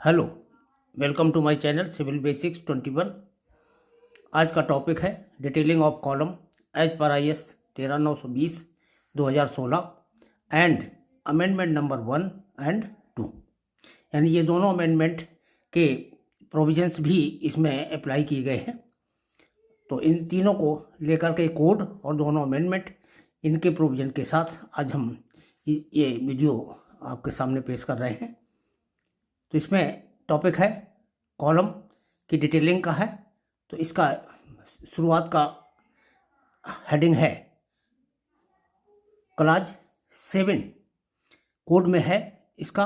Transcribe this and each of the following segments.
Hello, welcome to my channel civil basics 21। आज का topic है detailing of column as per I S 13/920/2016 and amendment number 1 and 2। यानी ये दोनों amendment के प्रोविजंस भी इसमें अप्लाई किए गए हैं। तो इन तीनों को लेकर के कोड और दोनों अमेंडमेंट इनके प्रोविजन के साथ आज हम ये वीडियो आपके सामने पेश कर रहे हैं। तो इसमें टॉपिक है कॉलम की डिटेलिंग का है। तो इसका शुरुआत का हेडिंग है क्लास 7 कोड में है इसका।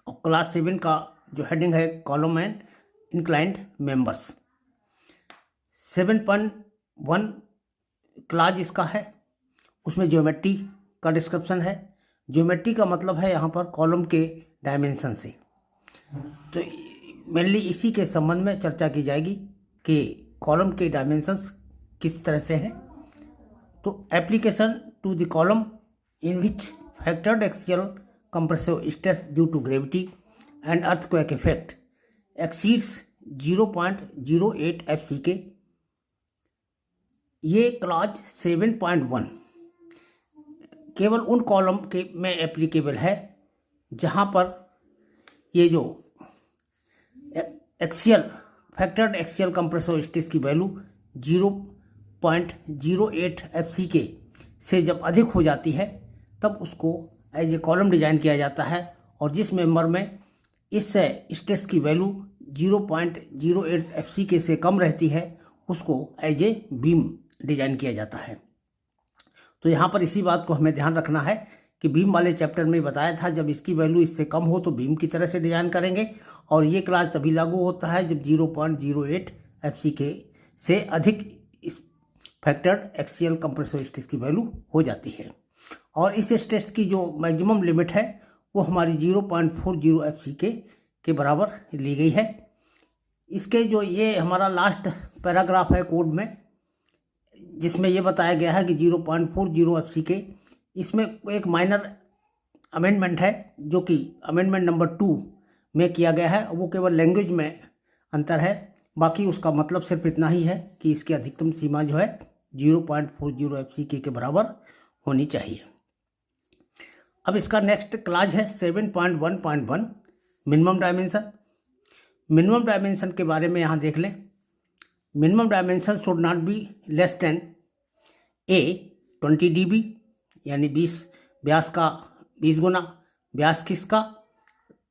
और क्लास 7 का जो हेडिंग है column and inclined members. 7.1 class इसका है, उसमें ज्योमेट्री का डिस्क्रिप्शन है। ज्योमेट्री का मतलब है यहाँ पर कॉलम के डायमेंशन से। तो मेनली इसी के संबंध में चर्चा की जाएगी कि कॉलम के डायमेंशंस किस तरह से हैं। तो application to the column in which factored axial compressive stress due to gravity and earthquake effect exceeds 0.08 FCK। ये क्लॉज 7.1 केवल उन कॉलम के में एप्लीकेबल है जहां पर ये जो axial factored axial compressive stress की वैल्यू 0.08 FCK से जब अधिक हो जाती है तब उसको एज ए कॉलम डिजाइन किया जाता है। और जिस मेंबर में इस स्ट्रेस की वैल्यू 0.08 FCK से कम रहती है उसको एज ए बीम डिजाइन किया जाता है। तो यहाँ पर इसी बात को हमें ध्यान रखना है कि बीम वाले चैप्टर में बताया था जब इसकी वैल्यू इससे कम हो तो बीम की तरह से डिजाइन करेंगे, और ये क्लास तभी लागू होता है जब 0.08 FCK से अधिक इस फैक्टर्ड एक्सियल कंप्रेसिव स्ट्रेस की वैल्यू हो जाती है। और इस स्ट्रेस की जो मैक्सिमम लिमिट है वो हमारी 0.40 FCK के बराबर ली गई है। इसके जो ये हमारा लास्ट पैराग्राफ है कोड में जिसमें ये बताया गया है कि 0.40 FCK, इसमें एक माइनर अमेंडमेंट है जो कि अमेंडमेंट नंबर 2 में किया गया है। वो केवल लैंग्वेज में अंतर है, बाकी उसका मतलब सिर्फ इतना ही है कि इसकी अधिकतम सीमा जो है 0.40 FCK के बराबर होनी चाहिए। अब इसका नेक्स्ट क्लास है 7.1.1 मिनिमम डायमेंशन। मिनिमम डायमेंशन के बारे में यहाँ देख लें। Minimum dimension should not be less than 20 dB, यानी 20 व्यास का 20 गुना व्यास किसका,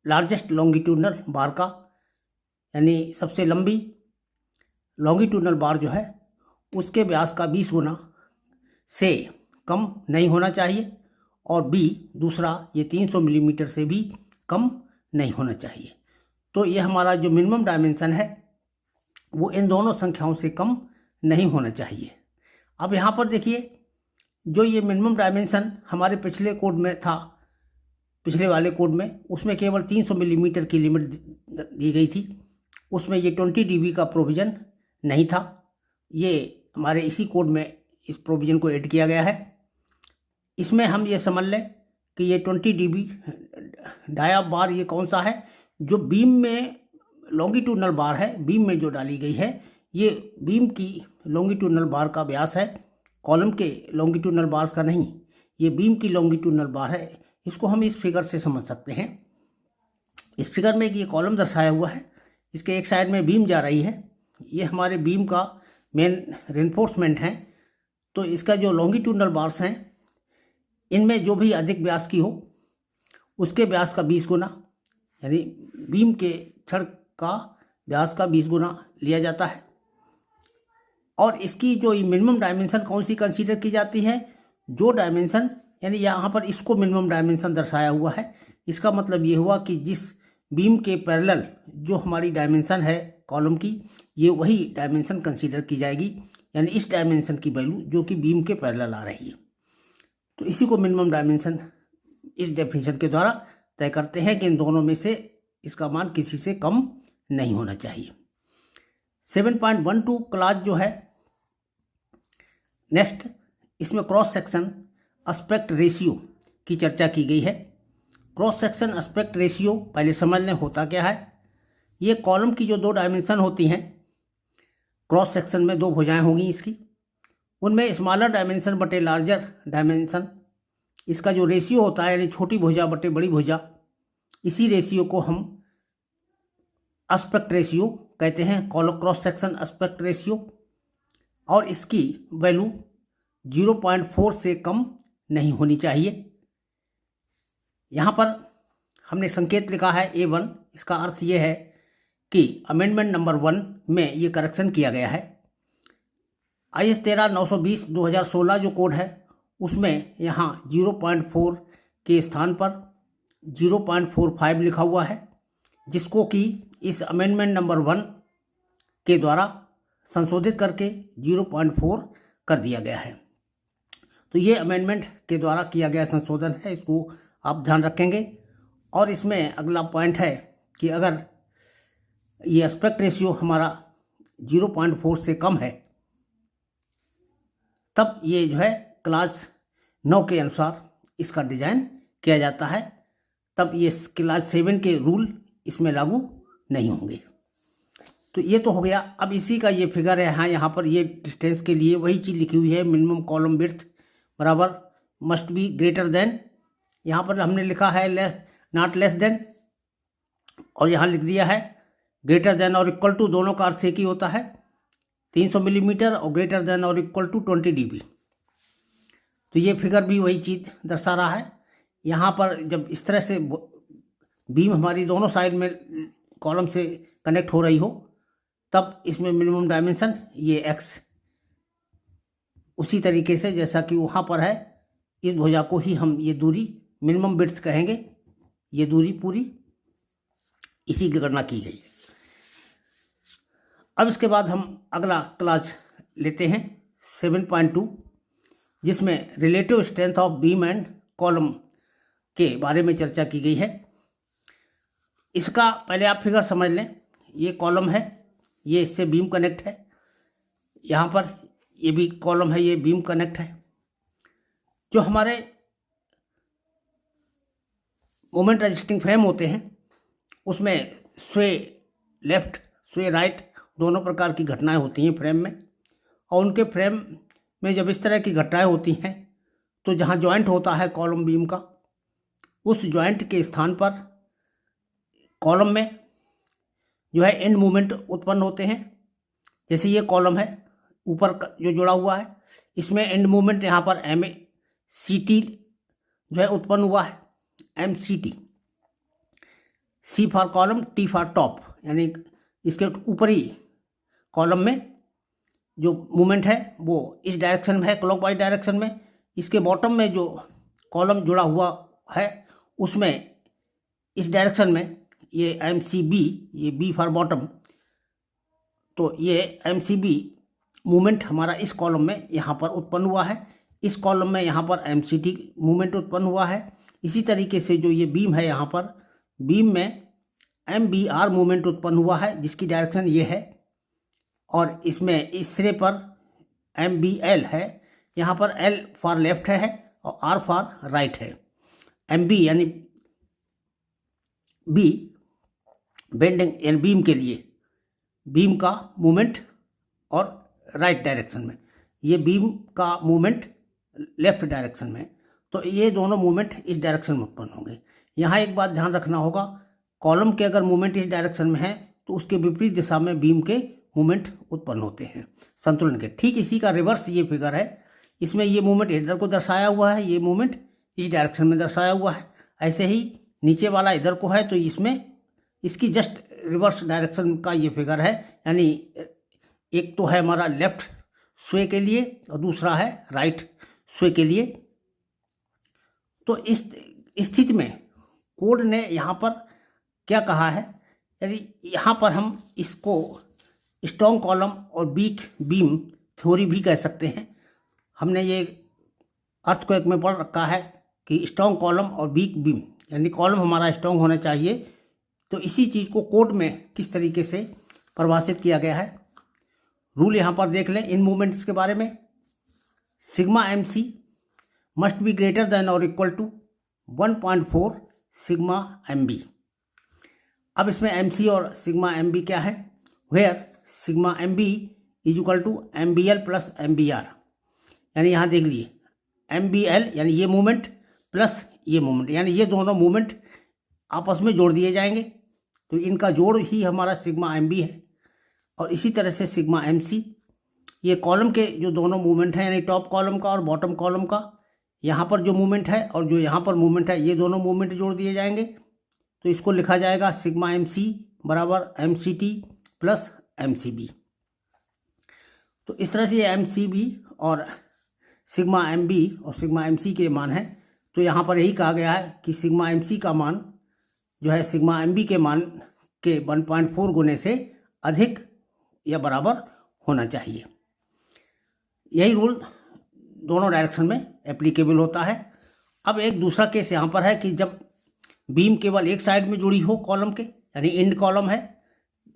लार्जेस्ट लॉन्गिट्यूडनल बार का, यानी सबसे लंबी लॉन्गिट्यूडनल बार जो है उसके व्यास का 20 गुना से कम नहीं होना चाहिए। और बी दूसरा ये 300 मिलीमीटर से भी कम नहीं होना चाहिए। तो ये हमारा जो मिनिमम डायमेंशन है वो इन दोनों संख्याओं से कम नहीं होना चाहिए। अब यहाँ पर देखिए जो ये मिनिमम डायमेंशन हमारे पिछले कोड में था, पिछले वाले कोड में उसमें केवल 300 मिलीमीटर की लिमिट दी गई थी, उसमें ये 20 dB का प्रोविज़न नहीं था। ये हमारे इसी कोड में इस प्रोविज़न को ऐड किया गया है। इसमें हम ये समझ लें कि ये 20 dB डाया बार ये कौन सा है, जो बीम में लॉन्गिट्यूडनल बार है, बीम में जो डाली गई है ये बीम की लॉन्गिट्यूडनल बार का व्यास है, कॉलम के लॉन्गिट्यूडनल बार्स का नहीं। ये बीम की लॉन्गिट्यूडनल बार है। इसको हम इस फिगर से समझ सकते हैं। इस फिगर में ये कॉलम दर्शाया हुआ है, इसके एक साइड में बीम जा रही है, ये हमारे बीम का मेन रेनफोर्समेंट है। तो इसका जो लॉन्गिट्यूडनल बार्स हैं इनमें जो भी अधिक व्यास की हो उसके व्यास का 20 गुना, यानी बीम के छड़ का व्यास का 20 गुना लिया जाता है। और इसकी जो मिनिमम डायमेंशन कौन सी कंसीडर की जाती है, जो डायमेंशन, यानी यहाँ पर इसको मिनिमम डायमेंशन दर्शाया हुआ है। इसका मतलब ये हुआ कि जिस बीम के पैरेलल जो हमारी डायमेंशन है कॉलम की, ये वही डायमेंशन कंसीडर की जाएगी, यानी इस डायमेंशन की वैल्यू जो कि बीम के पैरेलल आ रही है। तो इसी को मिनिमम डायमेंशन इस डेफिनेशन के द्वारा तय करते हैं कि इन दोनों में से इसका मान किसी से कम नहीं होना चाहिए। 7.12 क्लास जो है नेक्स्ट, इसमें क्रॉस सेक्शन एस्पेक्ट रेशियो की चर्चा की गई है। क्रॉस सेक्शन एस्पेक्ट रेशियो पहले समझ लें होता क्या है। ये कॉलम की जो दो डायमेंशन होती हैं, क्रॉस सेक्शन में दो भुजाएं होंगी इसकी, उनमें स्मॉलर डायमेंशन बटे लार्जर डायमेंशन, इसका जो रेशियो होता है यानी छोटी भुजा बटे बड़ी भुजा, इसी रेशियो को हम एस्पेक्ट रेशियो कहते हैं, column cross section aspect ratio. और इसकी वैल्यू 0.4 से कम नहीं होनी चाहिए। यहाँ पर हमने संकेत लिखा है A1, इसका अर्थ ये है कि अमेंडमेंट नंबर 1 में ये करेक्शन किया गया है। IS 13/920/2016 जो कोड है उसमें यहाँ 0.4 के स्थान पर 0.45 लिखा हुआ है, जिसको कि इस अमेंडमेंट नंबर 1 के द्वारा संशोधित करके 0.4 कर दिया गया है। तो ये अमेंडमेंट के द्वारा किया गया संशोधन है, इसको आप ध्यान रखेंगे। और इसमें अगला पॉइंट है कि अगर ये एस्पेक्ट रेशियो हमारा 0.4 से कम है तब ये जो है क्लास 9 के अनुसार इसका डिजाइन किया जाता है, तब ये क्लास 7 के रूल इसमें लागू नहीं होंगे। तो ये तो हो गया। अब इसी का ये फिगर है, यहाँ पर ये डिस्टेंस के लिए वही चीज़ लिखी हुई है, मिनिमम कॉलम विड्थ बराबर मस्ट बी ग्रेटर देन, यहाँ पर हमने लिखा है नॉट लेस देन, और यहाँ लिख दिया है ग्रेटर देन और इक्वल टू, दोनों का अर्थ एक ही होता है 300 मिलीमीटर, और ग्रेटर देन और इक्वल टू 20 dB। तो ये फिगर भी वही चीज़ दर्शा रहा है। यहाँ पर जब इस तरह से बीम हमारी दोनों साइड में कॉलम से कनेक्ट हो रही हो तब इसमें मिनिमम डायमेंशन ये x उसी तरीके से जैसा कि वहाँ पर है, इस भुजा को ही हम ये दूरी मिनिमम विड्थ कहेंगे। ये दूरी पूरी इसी की गणना की गई है। अब इसके बाद हम अगला क्लास लेते हैं 7.2, जिसमें relative strength of beam and column के बारे में चर्चा की गई है। इसका पहले आप फिगर समझ लें। ये कॉलम है, ये इससे बीम कनेक्ट है, यहाँ पर ये भी कॉलम है, ये बीम कनेक्ट है। जो हमारे मोमेंट रजिस्टिंग फ्रेम होते हैं उसमें स्वे लेफ्ट स्वे राइट दोनों प्रकार की घटनाएं होती हैं फ्रेम में, और उनके फ्रेम में जब इस तरह की घटनाएं होती हैं तो जहाँ जॉइंट होता है कॉलम बीम का, उस जॉइंट के स्थान पर कॉलम में जो है एंड मूवमेंट उत्पन्न होते हैं। जैसे ये कॉलम है ऊपर जो जुड़ा हुआ है, इसमें एंड मूवमेंट यहाँ पर MCT जो है उत्पन्न हुआ है, MCT, C for column, T for top, यानी इसके ऊपरी कॉलम में जो मूवमेंट है वो इस डायरेक्शन में है, क्लॉकवाइज डायरेक्शन में। इसके बॉटम में जो कॉलम जुड़ा हुआ है उसमें इस डायरेक्शन में ये MCB, ये B फॉर बॉटम, तो ये MCB मूवमेंट हमारा इस कॉलम में यहाँ पर उत्पन्न हुआ है, इस कॉलम में यहाँ पर MCT मूवमेंट उत्पन्न हुआ है। इसी तरीके से जो ये बीम है, यहाँ पर बीम में MBR मूवमेंट उत्पन्न हुआ है जिसकी डायरेक्शन ये है, और इसमें इस सिरे पर MBL है, यहाँ पर L फॉर लेफ्ट है और R फॉर राइट है। MB यानी B बेंडिंग यानी बीम के लिए, बीम का मूवमेंट और राइट डायरेक्शन में, ये बीम का मूवमेंट लेफ्ट डायरेक्शन में, तो ये दोनों मूवमेंट इस डायरेक्शन में उत्पन्न होंगे। यहाँ एक बात ध्यान रखना होगा, कॉलम के अगर मूवमेंट इस डायरेक्शन में है तो उसके विपरीत दिशा में बीम के मूवमेंट उत्पन्न होते हैं संतुलन के। ठीक इसी का रिवर्स ये फिगर है, इसमें ये मूवमेंट इधर को दर्शाया हुआ है, ये मूवमेंट इस डायरेक्शन में दर्शाया हुआ है। ऐसे ही नीचे वाला इधर को है तो इसमें इसकी जस्ट रिवर्स डायरेक्शन का ये फिगर है, यानी एक तो है हमारा लेफ्ट स्वे के लिए और दूसरा है राइट स्वे के लिए। तो इस स्थिति में कोड ने यहाँ पर क्या कहा है, यानी यहाँ पर हम इसको स्ट्रॉन्ग कॉलम और वीक बीम थ्योरी भी कह सकते हैं। हमने ये अर्थक्वेक में पढ़ रखा है कि स्ट्रॉन्ग कॉलम और वीक बीम, यानी कॉलम हमारा स्ट्रॉन्ग होना चाहिए। तो इसी चीज़ को कोड में किस तरीके से परिभाषित किया गया है, रूल यहाँ पर देख लें इन मूवमेंट्स के बारे में। Sigma MC must be greater than और equal to 1.4 sigma M B. अब इसमें एम सी और सिग्मा एम बी क्या है, where sigma M B is equal to M B L plus M B R. यानी यहाँ देख लीजिए एम बी एल यानी ये मूवमेंट प्लस ये मूवमेंट, यानी ये दोनों मूवमेंट आपस में जोड़ दिए जाएंगे, तो इनका जोड़ ही हमारा सिग्मा एम बी है। और इसी तरह से सिग्मा एम सी, ये कॉलम के जो दोनों मूवमेंट हैं यानी टॉप कॉलम का और बॉटम कॉलम का, यहाँ पर जो मूवमेंट है और जो यहाँ पर मूवमेंट है, ये दोनों मूवमेंट जोड़ दिए जाएंगे, तो इसको लिखा जाएगा सिग्मा एम सी बराबर M C T plus M C B. तो इस तरह से एम सी बी और सिग्मा एम बी और सिग्मा एम सी के मान हैं। तो यहाँ पर यही कहा गया है कि सिग्मा एम सी का मान जो है सिग्मा एम बी के मान के 1.4 गुने से अधिक या बराबर होना चाहिए। यही रूल दोनों डायरेक्शन में एप्लीकेबल होता है। अब एक दूसरा केस यहाँ पर है कि जब बीम केवल एक साइड में जुड़ी हो कॉलम के, यानी इंड कॉलम है,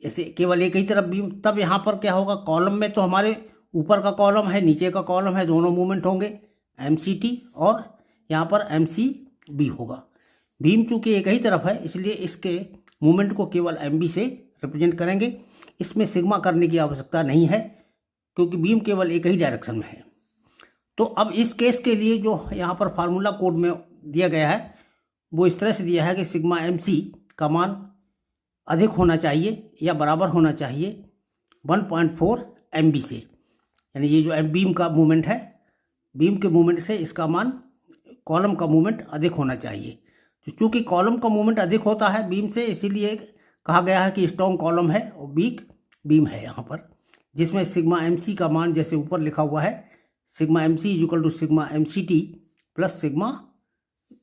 जैसे केवल एक ही तरफ बीम, तब यहाँ पर क्या होगा, कॉलम में तो हमारे ऊपर का कॉलम है, नीचे का कॉलम है, दोनों मूवमेंट होंगे एम सी टी और यहाँ पर एम सी बी होगा। बीम चूँकि एक ही तरफ है इसलिए इसके मूवमेंट को केवल एम बी से रिप्रेजेंट करेंगे। इसमें सिग्मा करने की आवश्यकता नहीं है क्योंकि बीम केवल एक ही डायरेक्शन में है। तो अब इस केस के लिए जो यहाँ पर फार्मूला कोड में दिया गया है वो इस तरह से दिया है कि सिग्मा एम सी का मान अधिक होना चाहिए या बराबर होना चाहिए 1.4 एम बी से। यानी ये जो बीम का मूवमेंट है, बीम के मूवमेंट से इसका मान कॉलम का मूवमेंट अधिक होना चाहिए। तो चूँकि कॉलम का मूवमेंट अधिक होता है बीम से, इसीलिए कहा गया है कि स्ट्रॉन्ग कॉलम है और वीक बीम है यहाँ पर, जिसमें सिग्मा एम सी का मान जैसे ऊपर लिखा हुआ है sigma M C is equal to sigma M C T plus sigma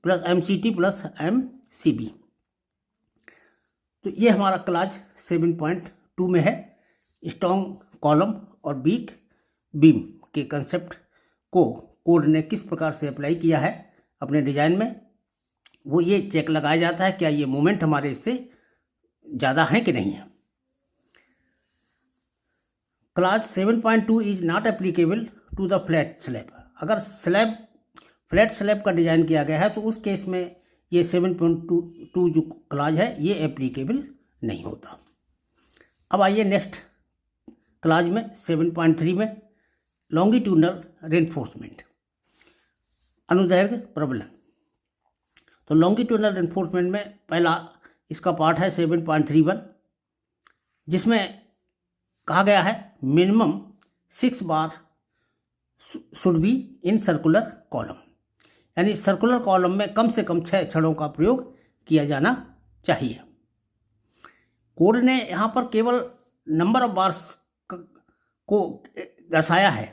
plus M C T plus M C B. तो ये हमारा क्लास 7.2 में है स्ट्रॉन्ग कॉलम और वीक बीम के कंसेप्ट को कोड ने किस प्रकार से अप्लाई किया है अपने डिजाइन में। वो ये चेक लगाया जाता है क्या ये मोमेंट हमारे इससे ज़्यादा है कि नहीं है। Class 7.2 is not applicable to the flat slab. अगर फ्लैट स्लैब का डिजाइन किया गया है तो उस केस में ये 7.2 जो क्लास है ये एप्लीकेबल नहीं होता। अब आइए नेक्स्ट क्लास में 7.3 में लॉन्गिट्यूडनल रेनफोर्समेंट, अनुदैर्घ्य प्रबलन। तो लॉन्गिट्यूडनल रेनफोर्समेंट में पहला इसका पार्ट है 7.31 जिसमें कहा गया है minimum 6 bar should be in circular column, यानी सर्कुलर कॉलम में कम से कम 6 छड़ों का प्रयोग किया जाना चाहिए। कोड ने यहाँ पर केवल नंबर ऑफ बार्स को दर्शाया है।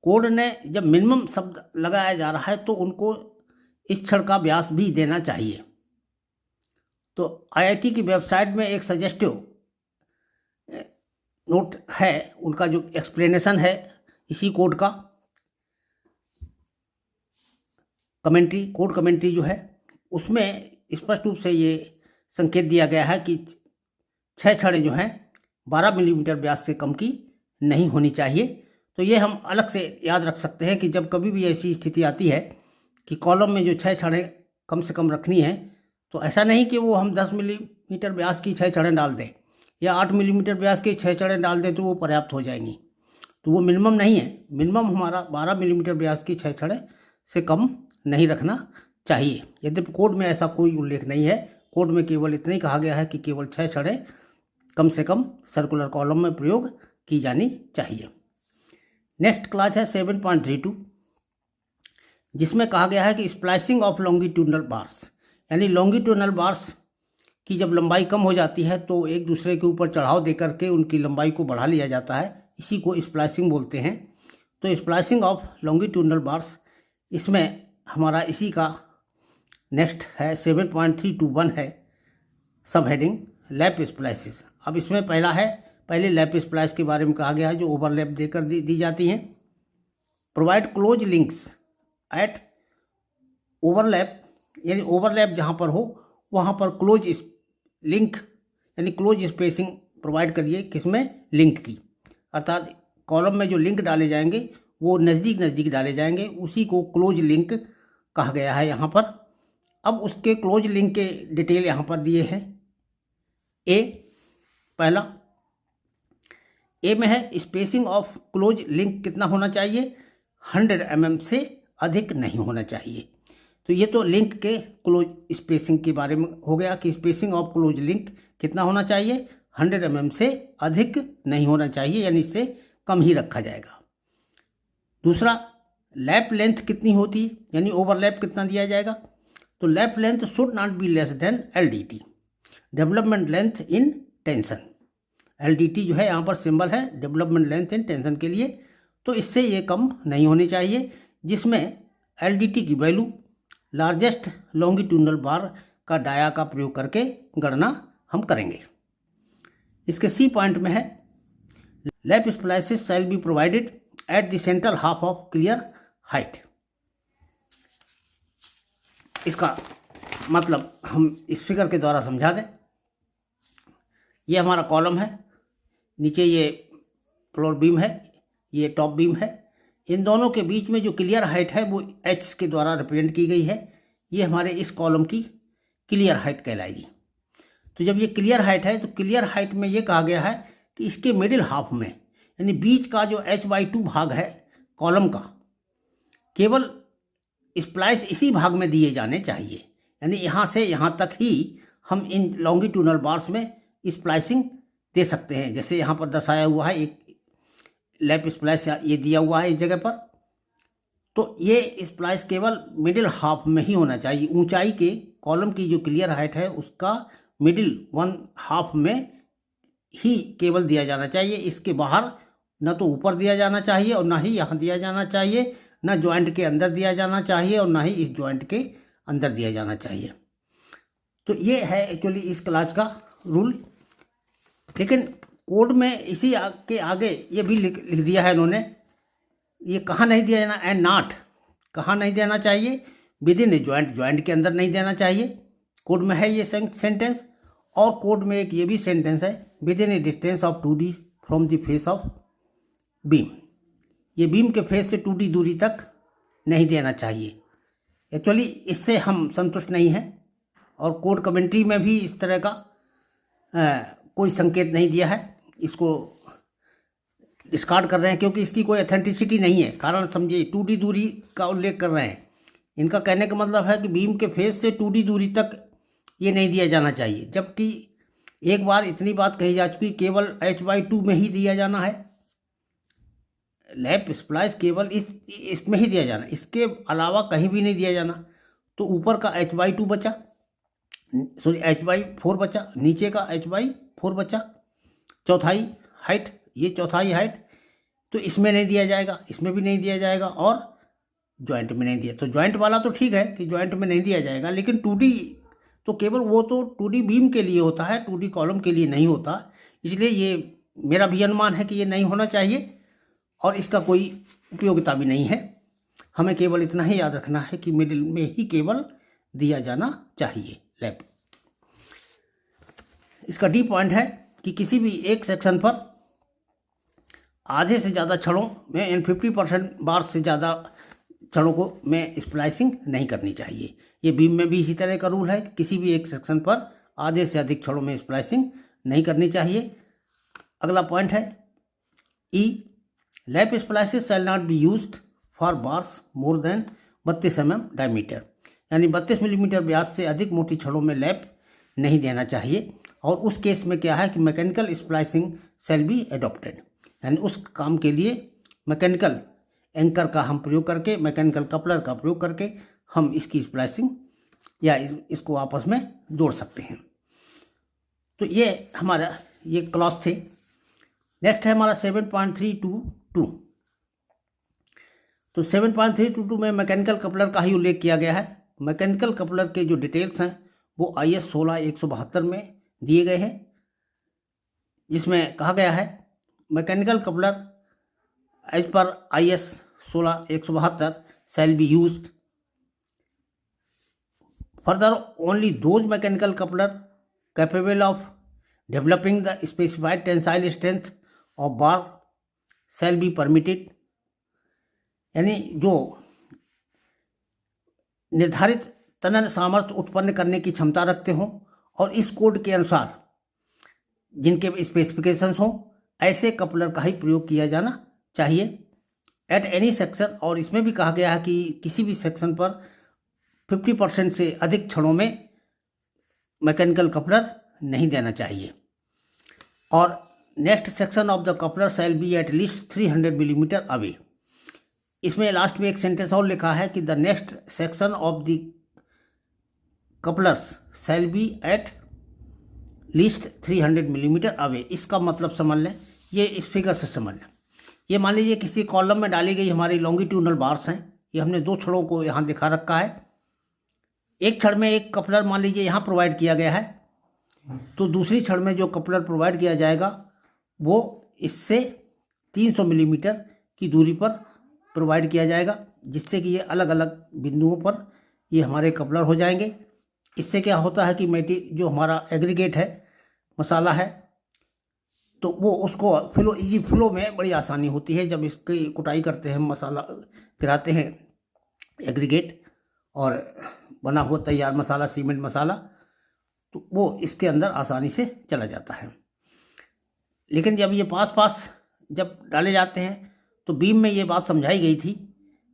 कोड ने जब मिनिमम शब्द लगाया जा रहा है तो उनको इस छड़ का व्यास भी देना चाहिए। तो आईआईटी की वेबसाइट में एक सजेस्टिव नोट है, उनका जो एक्सप्लेनेशन है इसी कोड का कमेंट्री, कोड कमेंट्री जो है उसमें स्पष्ट रूप से ये संकेत दिया गया है कि 6 छड़ें जो हैं 12 मिलीमीटर व्यास से कम की नहीं होनी चाहिए। तो ये हम अलग से याद रख सकते हैं कि जब कभी भी ऐसी स्थिति आती है कि कॉलम में जो 6 छड़ें कम से कम रखनी है, तो ऐसा नहीं कि वो हम 10 मिलीमीटर व्यास की 6 छड़ें डाल दें या 8 मिलीमीटर व्यास की 6 छड़ें डाल दें तो वो पर्याप्त हो जाएंगी। तो वो मिनिमम नहीं है, मिनिमम हमारा 12 मिलीमीटर व्यास की 6 छड़ें से कम नहीं रखना चाहिए। यद्यपि कोड में ऐसा कोई उल्लेख नहीं है, कोड में केवल इतना ही कहा गया है कि केवल 6 छड़ें कम से कम सर्कुलर कॉलम में प्रयोग की जानी चाहिए। नेक्स्ट क्लास है 7.32 जिसमें कहा गया है कि स्प्लाइसिंग ऑफ लॉन्गिट्यूडनल बार्स, यानी लॉन्गिट्यूडनल बार्स की जब लंबाई कम हो जाती है तो एक दूसरे के ऊपर चढ़ाव दे करके उनकी लंबाई को बढ़ा लिया जाता है, इसी को स्प्लाइसिंग बोलते हैं। तो स्प्लाइसिंग ऑफ लॉन्गिट्यूडनल बार्स, इसमें हमारा इसी का नेक्स्ट है 7.321 है सब हेडिंग लैप स्प्लाइसिस। अब इसमें पहले लैप स्प्लाइस के बारे में कहा गया है जो ओवरलैप देकर दी जाती हैं। Provide close links at overlap, यानी ओवरलैप जहाँ पर हो वहाँ पर क्लोज लिंक यानी क्लोज स्पेसिंग प्रोवाइड करिए, किसमें, लिंक की, अर्थात कॉलम में जो लिंक डाले जाएंगे वो नज़दीक नज़दीक डाले जाएंगे, उसी को क्लोज लिंक कहा गया है यहाँ पर। अब उसके क्लोज लिंक के डिटेल यहाँ पर दिए हैं। ए, पहला ए में है स्पेसिंग ऑफ क्लोज लिंक कितना होना चाहिए, 100 mm से अधिक नहीं होना चाहिए। तो ये तो लिंक के क्लोज स्पेसिंग के बारे में हो गया कि स्पेसिंग ऑफ क्लोज लिंक कितना होना चाहिए, 100 mm से अधिक नहीं होना चाहिए, यानी इससे कम ही रखा जाएगा। दूसरा, लैप लेंथ कितनी होती है, यानी ओवरलैप कितना दिया जाएगा। तो lap length should not be less than LDT, development length in tension. LDT जो है यहाँ पर सिंबल है डेवलपमेंट लेंथ इन टेंशन के लिए, तो इससे ये कम नहीं होनी चाहिए, जिसमें LDT की वैल्यू लार्जेस्ट लॉन्गिट्यूडनल बार का डाया का प्रयोग करके गणना हम करेंगे। इसके सी पॉइंट में है lap splices shall be provided at the central half of clear height. इसका मतलब हम इस फिगर के द्वारा समझा दें। ये हमारा कॉलम है, नीचे ये फ्लोर बीम है, ये टॉप बीम है। इन दोनों के बीच में जो क्लियर हाइट है वो H के द्वारा रिप्रेजेंट की गई है। ये हमारे इस कॉलम की क्लियर हाइट कहलाएगी। तो जब ये क्लियर हाइट है तो क्लियर हाइट में ये कहा गया है कि इसके मिडिल हाफ में, यानी बीच का जो H/2 भाग है कॉलम का, केवल स्प्लाइस इसी भाग में दिए जाने चाहिए। यानी यहाँ से यहाँ तक ही हम इन लॉन्गिट्यूडनल बार्स में स्प्लाइसिंग दे सकते हैं। जैसे यहाँ पर दर्शाया हुआ है, एक लैप स्प्लाइस ये दिया हुआ है इस जगह पर, तो ये स्प्लाइस केवल मिडिल हाफ में ही होना चाहिए। ऊंचाई के कॉलम की जो क्लियर हाइट है उसका मिडिल 1/2 में ही केवल दिया जाना चाहिए। इसके बाहर न तो ऊपर दिया जाना चाहिए और ना ही यहाँ दिया जाना चाहिए, ना जॉइंट के अंदर दिया जाना चाहिए और ना ही इस जॉइंट के अंदर दिया जाना चाहिए। तो ये है एक्चुअली इस क्लास का रूल। लेकिन कोड में इसी के आगे ये भी लिख दिया है इन्होंने, ये कहाँ नहीं दिया जाना, एंड नॉट कहाँ नहीं देना चाहिए, with in a joint, joint के अंदर नहीं देना चाहिए। कोड में है ये सेंटेंस। और कोड में एक ये भी सेंटेंस है, with in A distance of 2D from the face of beam. ये बीम के फेस से 2D दूरी तक नहीं देना चाहिए। एक्चुअली इससे हम संतुष्ट नहीं हैं और कोड कमेंट्री में भी इस तरह का कोई संकेत नहीं दिया है। इसको डिस्कार्ड कर रहे हैं क्योंकि इसकी कोई ऑथेंटिसिटी नहीं है। कारण समझिए, 2D दूरी का उल्लेख कर रहे हैं। इनका कहने का मतलब है कि बीम के फेस से 2D दूरी तक ये नहीं दिया जाना चाहिए, जबकि एक बार इतनी बात कही जा चुकी, केवल H/2 में ही दिया जाना है। लैप स्प्लाइस केवल इसमें ही दिया जाना, इसके अलावा कहीं भी नहीं दिया जाना। तो ऊपर का H/2 बचा, सॉरी H/4 बचा, नीचे का H/4 बचा, चौथाई हाइट, ये चौथाई हाइट तो इसमें नहीं दिया जाएगा, इसमें भी नहीं दिया जाएगा और जॉइंट में नहीं दिया। तो जॉइंट वाला तो ठीक है कि जॉइंट में नहीं दिया जाएगा, लेकिन 2D तो केवल वो तो 2D बीम के लिए होता है, 2D कॉलम के लिए नहीं होता। इसलिए ये मेरा भी अनुमान है कि ये नहीं होना चाहिए और इसका कोई उपयोगिता भी नहीं है। हमें केवल इतना ही याद रखना है कि मिडिल में ही केवल दिया जाना चाहिए लैप। इसका डी पॉइंट है कि किसी भी एक सेक्शन पर आधे से ज़्यादा छड़ों में यानी 50% बार से ज़्यादा छड़ों को में स्प्लाइसिंग नहीं करनी चाहिए। ये बीम में भी इसी तरह का रूल है कि किसी भी एक सेक्शन पर आधे से अधिक छड़ों में स्प्लाइसिंग नहीं करनी चाहिए। अगला पॉइंट है E, lap splices shall not be used for bars more than 32 mm diameter, यानी 32 मिलीमीटर व्यास से अधिक मोटी छड़ों में लैप नहीं देना चाहिए। और उस केस में क्या है कि mechanical splicing shall be adopted, यानी उस काम के लिए मैकेनिकल एंकर का हम प्रयोग करके, मैकेनिकल कपलर का प्रयोग करके हम इसकी स्प्लाइसिंग या इसको आपस में जोड़ सकते हैं। तो ये हमारा ये क्लॉज थे। नेक्स्ट है हमारा 7.322। तो 7.322 में मैकेनिकल कपलर का ही उल्लेख किया गया है। मैकेनिकल कपलर के जो डिटेल्स हैं वो IS 16-172 में दिए गए हैं, जिसमें कहा गया है mechanical coupler as per IS 16-172 shall be used. Further, only those mechanical coupler capable of developing the specified tensile strength of bar shall be permitted. यानी जो निर्धारित तनन सामर्थ्य उत्पन्न करने की क्षमता रखते हों और इस कोड के अनुसार जिनके स्पेसिफिकेशंस हों, ऐसे कपलर का ही प्रयोग किया जाना चाहिए एट एनी सेक्शन। और इसमें भी कहा गया है कि किसी भी सेक्शन पर 50% से अधिक क्षणों में मैकेनिकल कपलर नहीं देना चाहिए। और next section of the coupler shall be at least 300 millimetre away. इसमें लास्ट में एक सेंटेंस और लिखा है कि the next section of the couplers shall be at least 300 millimetre away. इसका मतलब समझ लें, ये इस फिगर से समझ लें। ये मान लीजिए किसी कॉलम में डाली गई हमारी लॉन्गिट्यूडनल बार्स हैं। ये हमने 2 छड़ों को यहाँ दिखा रखा है। एक छड़ में एक कपलर मान लीजिए यहाँ प्रोवाइड किया गया है, तो दूसरी छड़ में जो कपलर प्रोवाइड किया जाएगा वो इससे 300 मिलीमीटर की दूरी पर प्रोवाइड किया जाएगा, जिससे कि ये अलग अलग बिंदुओं पर ये हमारे कपलर हो जाएंगे। इससे क्या होता है कि जो हमारा एग्रीगेट है, मसाला है, तो वो उसको इजी फ्लो में बड़ी आसानी होती है। जब इसकी कुटाई करते हैं, मसाला गिराते हैं एग्रीगेट और बना हुआ तैयार मसाला, सीमेंट मसाला, तो वो इसके अंदर आसानी से चला जाता है। लेकिन जब ये पास जब डाले जाते हैं तो बीम में ये बात समझाई गई थी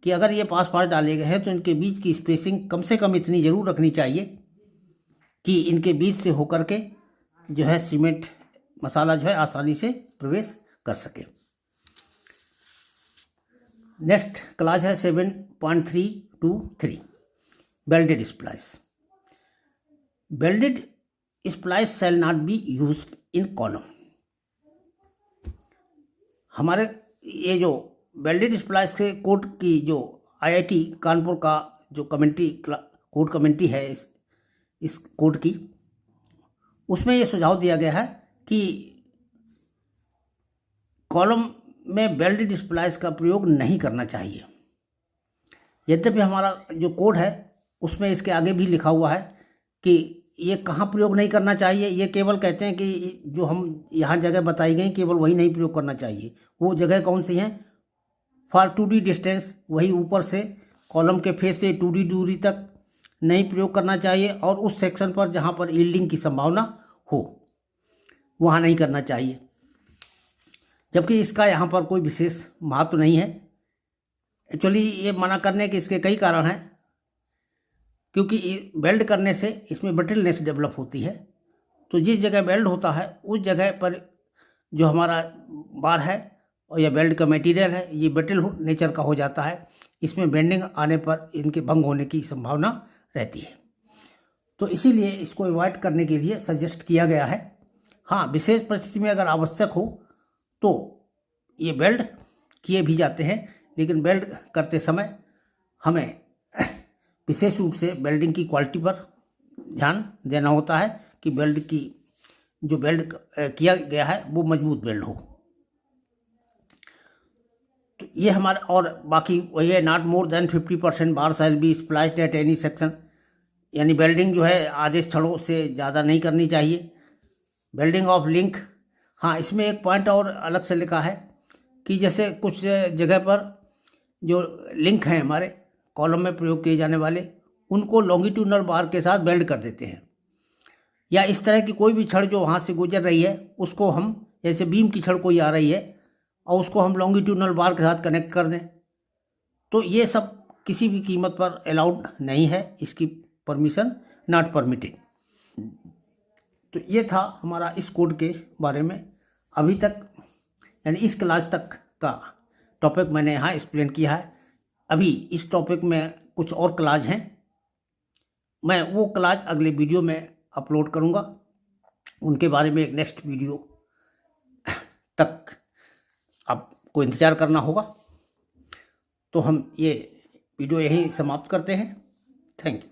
कि अगर ये पास डाले गए हैं तो इनके बीच की स्पेसिंग कम से कम इतनी ज़रूर रखनी चाहिए कि इनके बीच से होकर के जो है सीमेंट मसाला जो है आसानी से प्रवेश कर सके। नेक्स्ट क्लास है 7.323 belted splice. Belted splice shell not be used in column. हमारे ये जो बेल्टेड स्प्लाइस के कोड की जो IIT कानपुर का जो कोड कमेंट्री है इस कोड की, उसमें ये सुझाव दिया गया है कि कॉलम में बेल्टेड स्प्लाइस का प्रयोग नहीं करना चाहिए। यद्यपि हमारा जो कोड है उसमें इसके आगे भी लिखा हुआ है कि ये कहाँ प्रयोग नहीं करना चाहिए। ये केवल कहते हैं कि जो हम यहाँ जगह बताई गई केवल वही नहीं प्रयोग करना चाहिए। वो जगह कौन सी हैं? फॉर 2D डिस्टेंस, वही ऊपर से कॉलम के फेस से 2D दूरी तक नहीं प्रयोग करना चाहिए, और उस सेक्शन पर जहाँ पर यील्डिंग की संभावना हो वहाँ नहीं करना चाहिए। जबकि इसका यहाँ पर कोई विशेष महत्व नहीं है। एक्चुअली ये मना करने के इसके कई कारण हैं, क्योंकि वेल्ड करने से इसमें ब्रिटलनेस डेवलप होती है। तो जिस जगह वेल्ड होता है उस जगह पर जो हमारा बार है और या वेल्ड का मटेरियल है ये ब्रिटल नेचर का हो जाता है। इसमें बेंडिंग आने पर इनके भंग होने की संभावना रहती है। तो इसीलिए इसको अवॉइड करने के लिए सजेस्ट किया गया है। हाँ, विशेष परिस्थिति में अगर आवश्यक हो तो ये वेल्ड किए भी जाते हैं, लेकिन वेल्ड करते समय हमें विशेष रूप से वेल्डिंग की क्वालिटी पर ध्यान देना होता है कि जो वेल्ड किया गया है वो मजबूत वेल्ड हो। तो ये हमारा, और बाकी वही है, not more than 50% bar shall be spliced at any section. यानी वेल्डिंग जो है आधे छड़ों से ज़्यादा नहीं करनी चाहिए। वेल्डिंग ऑफ लिंक, हाँ, इसमें एक पॉइंट और अलग से लिखा है कि जैसे कुछ जगह पर जो लिंक हैं हमारे कॉलम में प्रयोग किए जाने वाले, उनको लॉन्गिट्यूडनल बार के साथ वेल्ड कर देते हैं, या इस तरह की कोई भी छड़ जो वहाँ से गुजर रही है उसको हम, जैसे बीम की छड़ कोई आ रही है और उसको हम लॉन्गिट्यूडनल बार के साथ कनेक्ट कर दें, तो ये सब किसी भी कीमत पर अलाउड नहीं है। इसकी परमिशन नॉट परमिटेड। तो ये था हमारा इस कोड के बारे में अभी तक, यानी इस क्लास तक का टॉपिक मैंने यहाँ एक्सप्लेन किया है। अभी इस टॉपिक में कुछ और क्लास हैं, मैं वो क्लास अगले वीडियो में अपलोड करूँगा। उनके बारे में एक नेक्स्ट वीडियो तक आपको इंतज़ार करना होगा। तो हम ये वीडियो यहीं समाप्त करते हैं। Thank you.